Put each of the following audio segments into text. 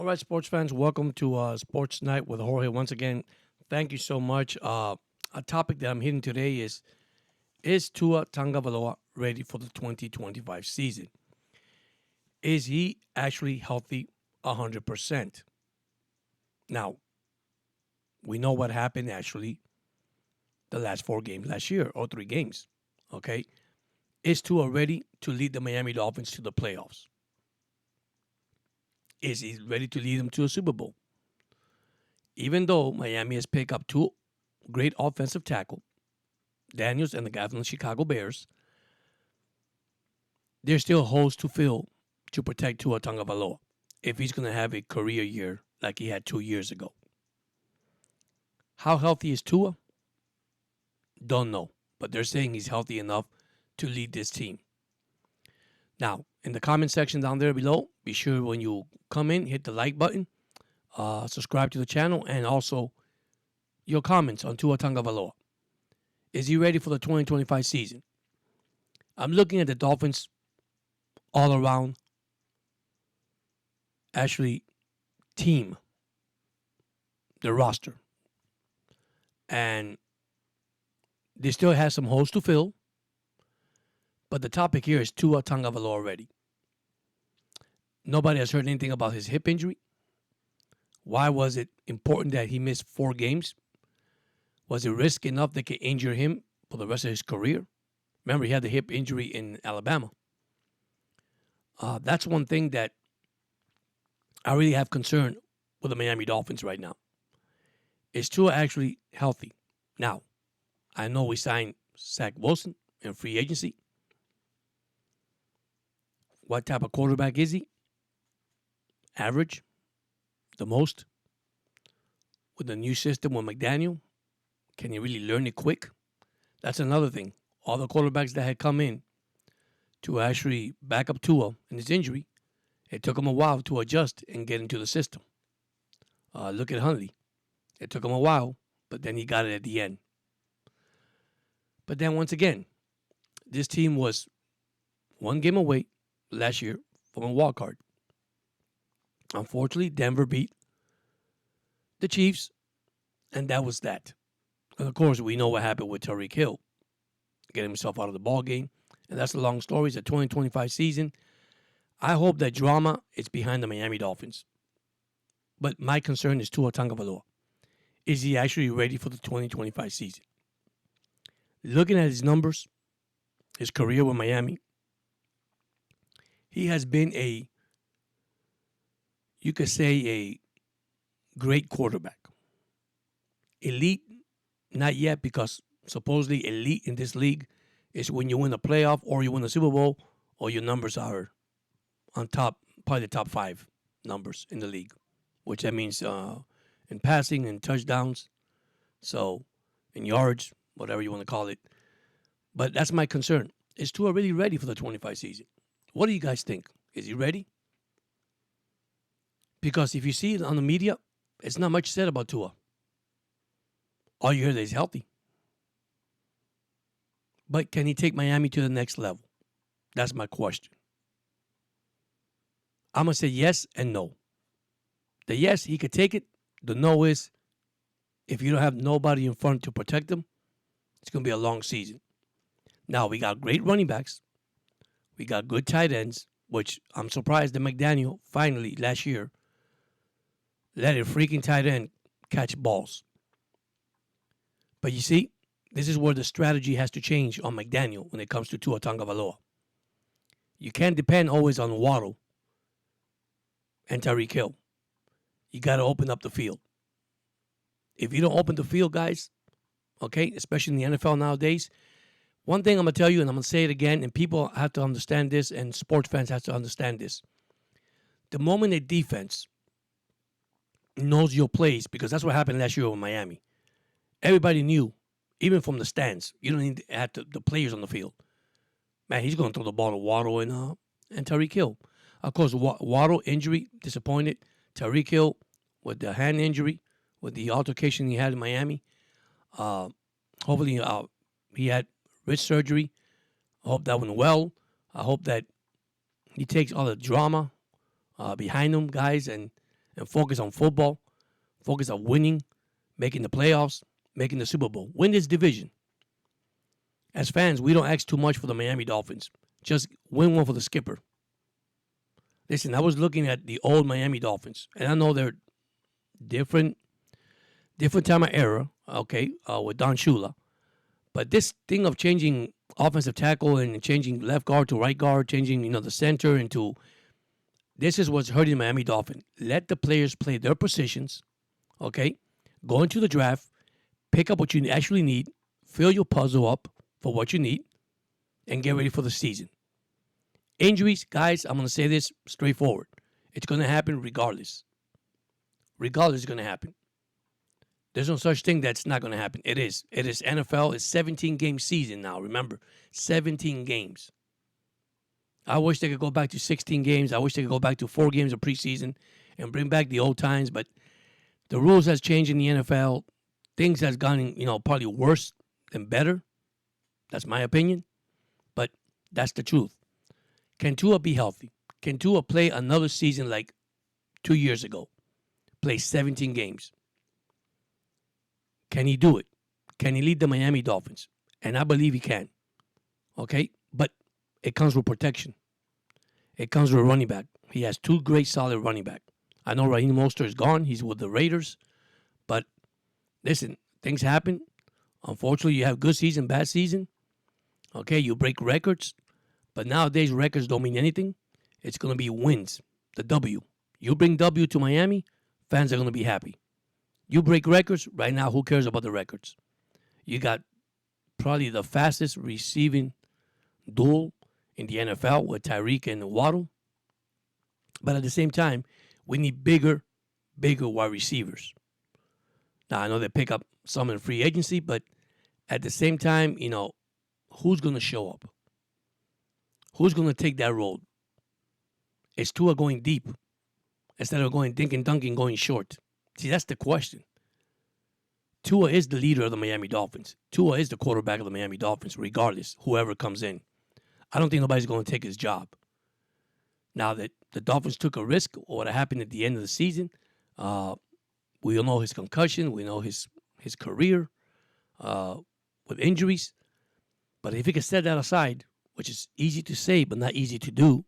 All right, sports fans, welcome to Sports Night with Jorge. Once again, thank you so much. A topic that I'm hitting today is Tua Tagovailoa ready for the 2025 season? Is he actually healthy 100%? Now, we know what happened actually the last 4 games last year, or 3 games. Okay? Is Tua ready to lead the Miami Dolphins to the playoffs? Is he ready to lead them to a Super Bowl? Even though Miami has picked up 2 great offensive tackle, Daniels and the guy from the Chicago Bears, there's still holes to fill to protect Tua Tagovailoa if he's going to have a career year like he had 2 years ago. How healthy is Tua? Don't know, but they're saying he's healthy enough to lead this team. Now, in the comment section down there below, be sure when you come in, hit the like button, subscribe to the channel, and also your comments on Tua Tagovailoa. Is he ready for the 2025 season? I'm looking at the Dolphins all around, actually, team, the roster. And they still have some holes to fill. But the topic here is Tua Tagovailoa already. Nobody has heard anything about his hip injury. Why was it important that he missed 4 games? Was it risk enough that could injure him for the rest of his career? Remember, he had the hip injury in Alabama. That's one thing that I really have concern with the Miami Dolphins right now. Is Tua actually healthy? Now, I know we signed Zach Wilson in free agency. What type of quarterback is he? Average? The most? With the new system with McDaniel? Can he really learn it quick? That's another thing. All the quarterbacks that had come in to actually back up Tua in his injury, it took him a while to adjust and get into the system. Look at Huntley. It took him a while, but then he got it at the end. But then once again, this team was 1 game away last year from a wild card. Unfortunately, Denver beat the Chiefs, and that was that. And of course, we know what happened with TYREEKHILL, getting himself out of the ball game, and that's the long story. It's a 2025 season. I hope that drama is behind the Miami Dolphins. But my concern is Tua Tagovailoa. Is he actually ready for the 2025 season? Looking at his numbers, his career with Miami, he has been you could say a great quarterback. Elite, not yet, because supposedly elite in this league is when you win a playoff or you win a Super Bowl or your numbers are on top, probably the top 5 numbers in the league, which that means in passing and touchdowns, so in yards, whatever you want to call it. But that's my concern. Is Tua really ready for the 25 season? What do you guys think? Is he ready? Because if you see it on the media, it's not much said about Tua. All you hear is he's healthy. But can he take Miami to the next level? That's my question. I'm going to say yes and no. The yes, he could take it. The no is, if you don't have nobody in front to protect him, it's going to be a long season. Now, we got great running backs. We got good tight ends, which I'm surprised that McDaniel finally last year let a freaking tight end catch balls. But you see, this is where the strategy has to change on McDaniel when it comes to Tua Tagovailoa. You can't depend always on Waddle and TYREEKHILL. You got to open up the field. If you don't open the field, guys, okay, especially in the NFL nowadays, one thing I'm going to tell you, and I'm going to say it again, and people have to understand this, and sports fans have to understand this. The moment a defense knows your plays, because that's what happened last year with Miami. Everybody knew, even from the stands. You don't need to add the players on the field. Man, he's going to throw the ball to Waddle and TYREEKHILL. Of course, Waddle injury, disappointed. TYREEKHILL with the hand injury, with the altercation he had in Miami. Hopefully, he had wrist surgery. I hope that went well. I hope that he takes all the drama behind him, guys, and and focus on football, focus on winning, making the playoffs, making the Super Bowl. Win this division. As fans, we don't ask too much for the Miami Dolphins. Just win one for the skipper. Listen, I was looking at the old Miami Dolphins, and I know they're different time of era, okay, with Don Shula. But this thing of changing offensive tackle and changing left guard to right guard, changing, the center into, this is what's hurting the Miami Dolphins. Let the players play their positions, okay? Go into the draft, pick up what you actually need, fill your puzzle up for what you need, and get ready for the season. Injuries, guys, I'm going to say this straightforward. It's going to happen regardless. Regardless, it's going to happen. There's no such thing that's not going to happen. It is. It is NFL. It's 17-game season now. Remember, 17 games. I wish they could go back to 16 games. I wish they could go back to 4 games of preseason and bring back the old times. But the rules has changed in the NFL. Things has gone, probably worse than better. That's my opinion. But that's the truth. Can Tua be healthy? Can Tua play another season like 2 years ago? Play 17 games. Can he do it? Can he lead the Miami Dolphins? And I believe he can. Okay? But it comes with protection. It comes with a running back. He has 2 great solid running back. I know Raheem Mostert is gone. He's with the Raiders. But listen, things happen. Unfortunately, you have good season, bad season. Okay, you break records. But nowadays, records don't mean anything. It's going to be wins, the W. You bring W to Miami, fans are going to be happy. You break records, right now, who cares about the records? You got probably the fastest receiving duel in the NFL with Tyreek and Waddle. But at the same time, we need bigger wide receivers. Now, I know they pick up some in free agency, but at the same time, who's going to show up? Who's going to take that road? Is Tua going deep instead of going dink and dunk and going short? See, that's the question. Tua is the leader of the Miami Dolphins. Tua is the quarterback of the Miami Dolphins, regardless, whoever comes in. I don't think nobody's going to take his job. Now that the Dolphins took a risk, or what happened at the end of the season, we all know his concussion. We know his career with injuries. But if he could set that aside, which is easy to say but not easy to do,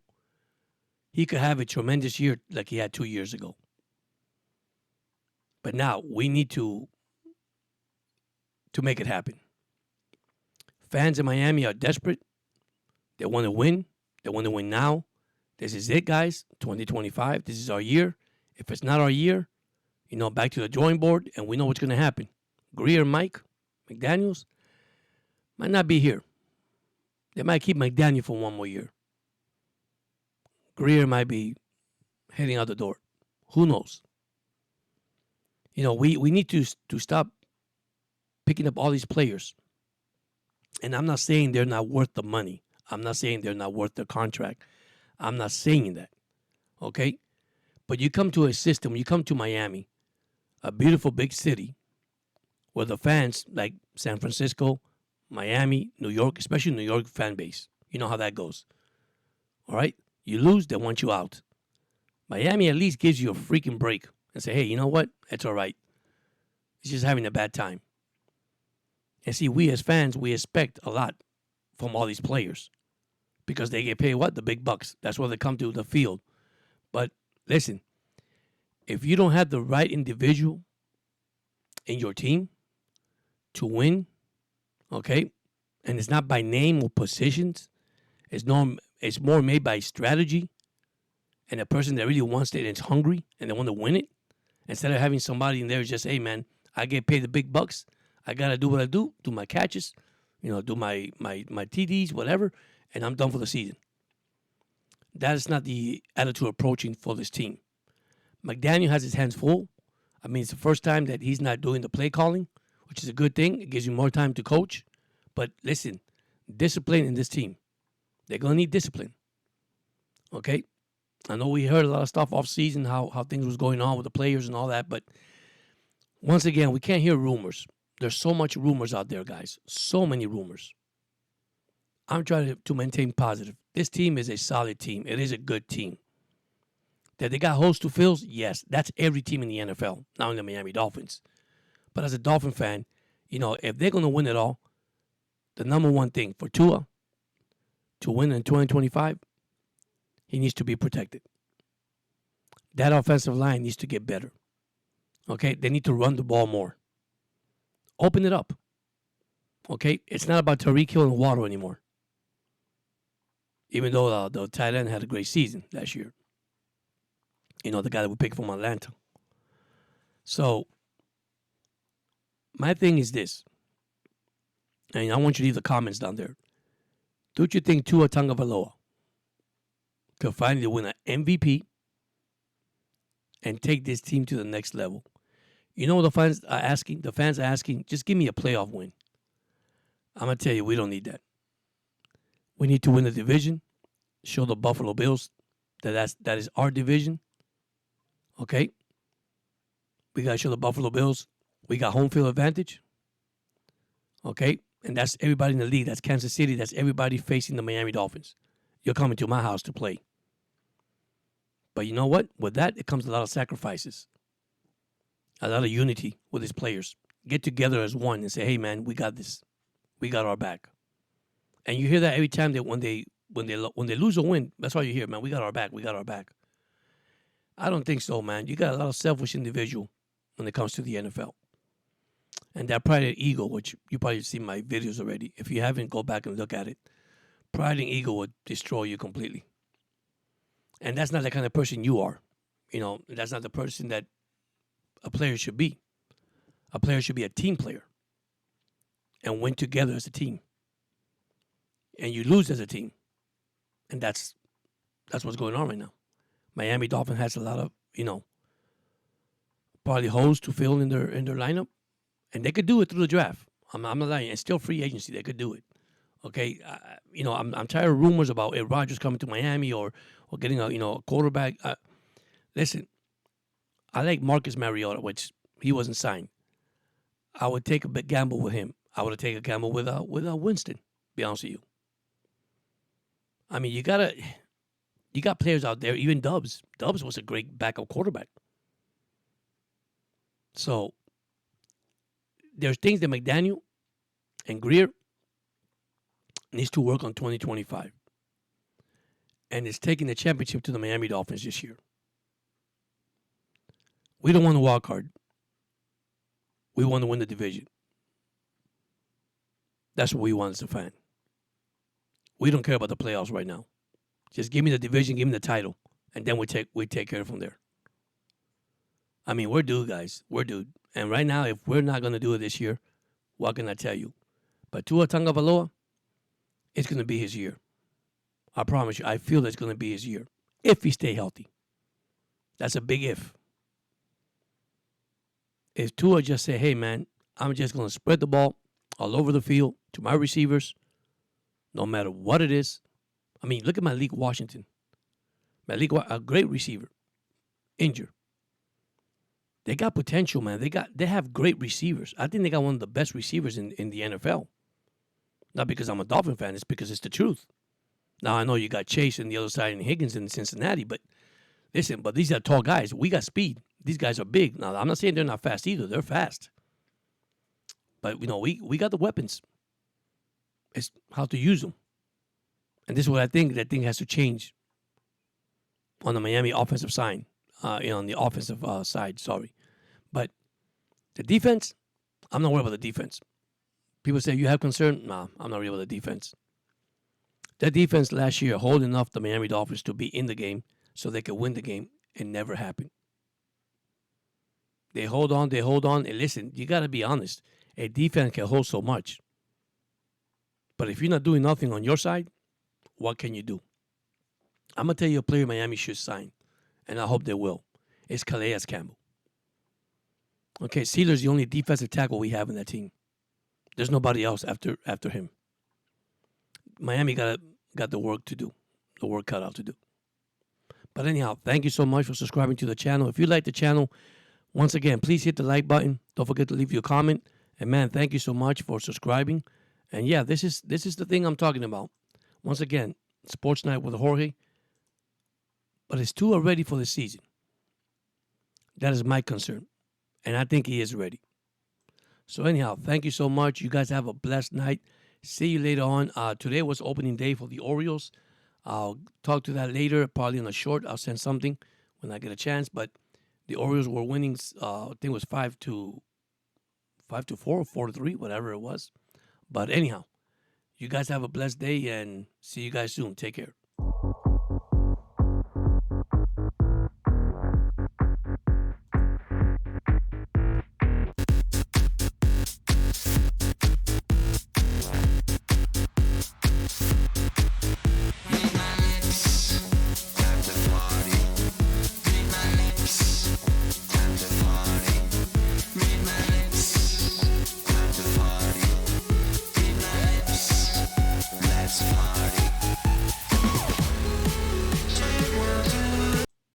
he could have a tremendous year like he had 2 years ago. But now we need to make it happen. Fans in Miami are desperate. They want to win. They want to win now. This is it, guys. 2025. This is our year. If it's not our year, back to the drawing board, and we know what's going to happen. Greer, Mike, McDaniels might not be here. They might keep McDaniel for 1 more year. Greer might be heading out the door. Who knows? We need to stop picking up all these players. And I'm not saying they're not worth the money. I'm not saying they're not worth the contract. I'm not saying that. Okay? But you come to a system, you come to Miami, a beautiful big city, where the fans, like San Francisco, Miami, New York, especially New York fan base, you know how that goes. All right? You lose, they want you out. Miami at least gives you a freaking break and say, hey, you know what? It's all right. It's just having a bad time. And see, we as fans, we expect a lot from all these players because they get paid what? The big bucks. That's why they come to the field. But listen, if you don't have the right individual in your team to win, okay, and it's not by name or positions, it's more made by strategy and a person that really wants it and is hungry and they want to win it, instead of having somebody in there just, hey, man, I get paid the big bucks. I got to do what I do my catches, do my TDs, whatever, and I'm done for the season. That is not the attitude approaching for this team. McDaniel has his hands full. I mean, it's the first time that he's not doing the play calling, which is a good thing. It gives you more time to coach. But listen, discipline in this team. They're going to need discipline. Okay? I know we heard a lot of stuff off season, how things was going on with the players and all that, but once again, we can't hear rumors. There's so much rumors out there, guys. So many rumors. I'm trying to maintain positive. This team is a solid team. It is a good team. That they got holes to fill? Yes. That's every team in the NFL, not only the Miami Dolphins. But as a Dolphin fan, if they're going to win it all, the number one thing for Tua to win in 2025, he needs to be protected. That offensive line needs to get better. Okay? They need to run the ball more. Open it up. Okay? It's not about TYREEKHILL and Waddle anymore. Even though the tight end had a great season last year. The guy that we picked from Atlanta. So, my thing is this. And I want you to leave the comments down there. Don't you think Tua Tagovailoa could finally win an MVP and take this team to the next level? You know what the fans are asking? The fans are asking, just give me a playoff win. I'm going to tell you, we don't need that. We need to win the division, show the Buffalo Bills that is our division. Okay? We got to show the Buffalo Bills we got home field advantage. Okay? And that's everybody in the league. That's Kansas City. That's everybody facing the Miami Dolphins. You're coming to my house to play. But you know what? With that, it comes a lot of sacrifices. A lot of unity with his players. Get together as one and say, hey, man, we got this. We got our back. And you hear that every time that when they lose or win, that's why you hear, man, we got our back. We got our back. I don't think so, man. You got a lot of selfish individual when it comes to the NFL. And that pride and ego, which you probably seen my videos already. If you haven't, go back and look at it. Pride and ego would destroy you completely. And that's not the kind of person you are. That's not the person that a player should be. A player should be a team player and win together as a team. And you lose as a team. And that's what's going on right now. Miami Dolphins has a lot of, probably holes to fill in their lineup. And they could do it through the draft. I'm not lying. It's still free agency. They could do it. Okay? I'm tired of rumors about Aaron Rodgers coming to Miami or getting a quarterback. Listen, I like Marcus Mariota, which he wasn't signed. I would take a big gamble with him. I would have taken a gamble with Winston, be honest with you. I mean, you got players out there, even Dubs. Dubs was a great backup quarterback. So, there's things that McDaniel and Greer needs to work on 2025. And it's taking the championship to the Miami Dolphins this year. We don't want a wild card. We want to win the division. That's what we want as a fan. We don't care about the playoffs right now. Just give me the division, give me the title, and then we take care of from there. I mean, we're due, guys. We're due. And right now, if we're not going to do it this year, what can I tell you? But Tua Tagovailoa, it's going to be his year. I promise you. I feel it's going to be his year. If he stay healthy. That's a big if. If Tua just say, hey, man, I'm just going to spread the ball all over the field to my receivers, no matter what it is. I mean, look at Malik Washington. Malik, a great receiver, injured. They got potential, man. They have great receivers. I think they got one of the best receivers in the NFL. Not because I'm a Dolphin fan, it's because it's the truth. Now, I know you got Chase on the other side and Higgins in Cincinnati, but listen, these are tall guys. We got speed. These guys are big. Now, I'm not saying they're not fast either. They're fast. But, we got the weapons. It's how to use them. And this is what I think that thing has to change on the Miami offensive side. On the offensive side, sorry. But the defense, I'm not worried about the defense. People say, you have concern? Nah, I'm not worried about the defense. That defense last year holding off the Miami Dolphins to be in the game so they could win the game. It never happened. They hold on. And listen, you got to be honest. A defense can hold so much. But if you're not doing nothing on your side, what can you do? I'm going to tell you a player Miami should sign, and I hope they will. It's Calais Campbell. Okay, Sealer's the only defensive tackle we have in that team. There's nobody else after him. Miami got the work to do, the work cut out to do. But anyhow, thank you so much for subscribing to the channel. If you like the channel, once again, please hit the like button. Don't forget to leave your comment. And man, thank you so much for subscribing. And yeah, this is the thing I'm talking about. Once again, Sports Night with Jorge. But is Tua ready for the season? That is my concern. And I think he is ready. So anyhow, thank you so much. You guys have a blessed night. See you later on. Today was opening day for the Orioles. I'll talk to that later, probably on a short. I'll send something when I get a chance. But the Orioles were winning. I think it was 5-4 or 4-3, whatever it was. But anyhow, you guys have a blessed day and see you guys soon. Take care.